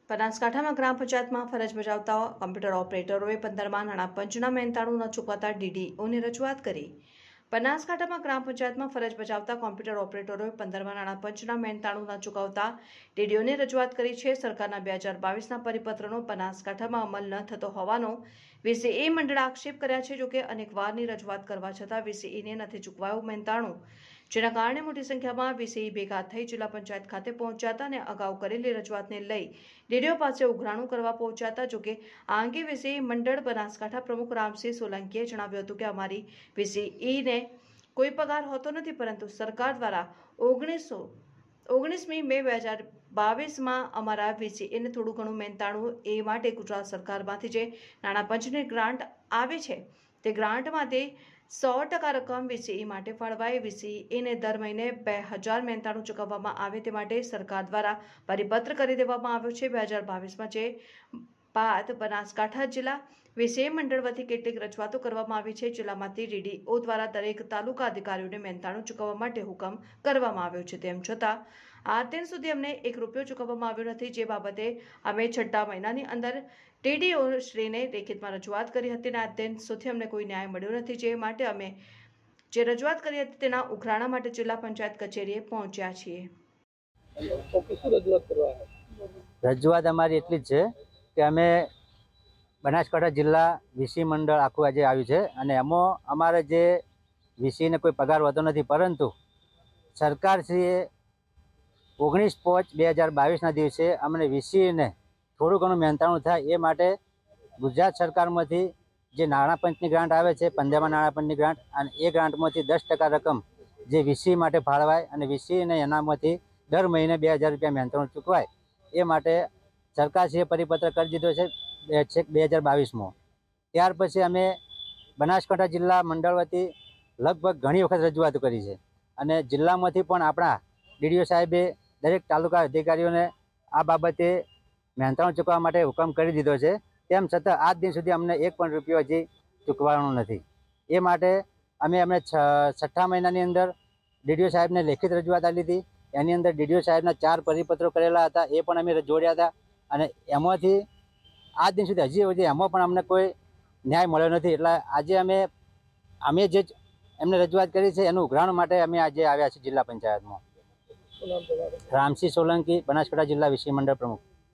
બનાસકાંઠામાં ગ્રામ પંચાયતમાં ફરજ બજાવતા કોમ્પ્યુટર ઓપરેટરોએ 15મા નાણાં પંચના મહેનતાણું ન ચૂકવતા ડીડીઓને રજૂઆત કરી। બનાસકાંઠામાં ગ્રામ પંચાયતમાં ફરજ બજાવતા કોમ્પ્યુટર ઓપરેટરોએ 15મા નાણાં પંચના મહેનતાણું ન ચૂકવતા ડીડીઓને રજૂઆત કરી છે। સરકારના 2022ના પરિપત્રનો બનાસકાંઠામાં અમલ ન થતો હોવાનો વીસીઈ મંડળે આક્ષેપ કર્યા છે। જોકે અનેક વારની રજૂઆત કરવા છતાં વીસીઈને નથી ચૂકવાયું મહેનતાણું, જેના કારણે મોટી સંખ્યામાં વીસીઈ ભેગા થઈ જિલ્લા પંચાયત ખાતે પહોંચ્યા હતા અને અગાઉ કરેલી રજૂઆતને લઈ ડીડીઓ પાસે ઉઘરાણું કરવા પહોંચ્યા હતા। જોકે આ અંગે વીસીઈ મંડળ બનાસકાંઠા પ્રમુખ રામસિંહ સોલંકીએ જણાવ્યું હતું કે અમારી વીસીઈને કોઈ પગાર હોતો નથી, પરંતુ સરકાર દ્વારા 19મી મે 2022માં અમારા વીસીઈને થોડું ઘણું મહેનતાણું એ માટે ગુજરાત સરકારમાંથી જે નાણાં પંચની ગ્રાન્ટ આવે છે તે ગ્રાન્ટમાંથી 100% રકમ વીસીઈ માટે ફાળવાય। વીસીઈને દર મહિને 2000 મહેનતાણું ચૂકવવામાં આવે તે માટે સરકાર દ્વારા પરિપત્ર કરી દેવામાં આવ્યો છે। 2022માં જે બાદ બનાસકાંઠા જિલ્લા વીસીઈ મંડળ વતી કેટલીક રજૂઆતો કરવામાં આવી છે। જિલ્લામાંથી ડીડીઓ દ્વારા દરેક તાલુકા અધિકારીઓને મહેનતાણું ચૂકવવા માટે હુકમ કરવામાં આવ્યો છે, તેમ છતાં આ દિન સુધી અમને 1 રૂપિયો ચૂકવવામાં આવ્યો નથી, જે બાબતે અમે 6ઠા મહિનાની અંદર ડીડીઓ શ્રીને લેખિતમાં રજૂઆત કરી હતી અને આ દિન સુધી અમને કોઈ ન્યાય મળ્યો નથી, જે માટે અમે જે રજૂઆત કરી હતી તેના ઉઘરાણા માટે જિલ્લા પંચાયત કચેરીએ પહોંચ્યા છીએ। રજૂઆત અમારી એટલી જ છે કે અમે બનાસકાંઠા જિલ્લા વીસી મંડળ આખું આજે આવ્યું છે અને એમાં અમારે જે વીસીને કોઈ પગાર હોતો નથી, પરંતુ સરકારશ્રીએ 19/5/2022ના દિવસે અમને વીસીને થોડું ઘણું મહેનતાણું થાય એ માટે ગુજરાત સરકારમાંથી જે નાણાં પંચની ગ્રાન્ટ આવે છે, 15મા નાણાં પંચની ગ્રાન્ટ, અને એ ગ્રાન્ટમાંથી 10% રકમ જે વીસી માટે ફાળવાય અને વીસીને એનામાંથી દર મહિને 2000 રૂપિયા મહેનતાણું ચૂકવાય એ માટે સરકારશ્રીએ પરિપત્ર કરી દીધો છે 2022માં। ત્યાર પછી અમે બનાસકાંઠા જિલ્લા મંડળ વતી લગભગ ઘણી વખત રજૂઆત કરી છે અને જિલ્લામાંથી પણ આપણા ડીડીઓ સાહેબે દરેક તાલુકા અધિકારીઓને આ બાબતે મહેનતાણું ચૂકવવા માટે હુકમ કરી દીધો છે, તેમ છતાં આજ દિન સુધી અમને 1 પણ રૂપિયો હજી ચૂકવવાનો નથી। એ માટે અમે 6ઠ્ઠા મહિનાની અંદર ડીડીઓ સાહેબને લેખિત રજૂઆત આપી હતી। એની અંદર ડીડીઓ સાહેબના 4 પરિપત્રો કરેલા હતા, એ પણ અમે જોડ્યા હતા અને એમાંથી આજ દિન સુધી હજી એમાં પણ અમને કોઈ ન્યાય મળ્યો નથી। એટલે આજે અમે જે એમને રજૂઆત કરી છે એનું ઉઘરાણ માટે અમે આજે આવ્યા છીએ જિલ્લા પંચાયતમાં। રામસિંહ સોલંકી, બનાસકાંઠા જિલ્લા વીસી મંડળ પ્રમુખ।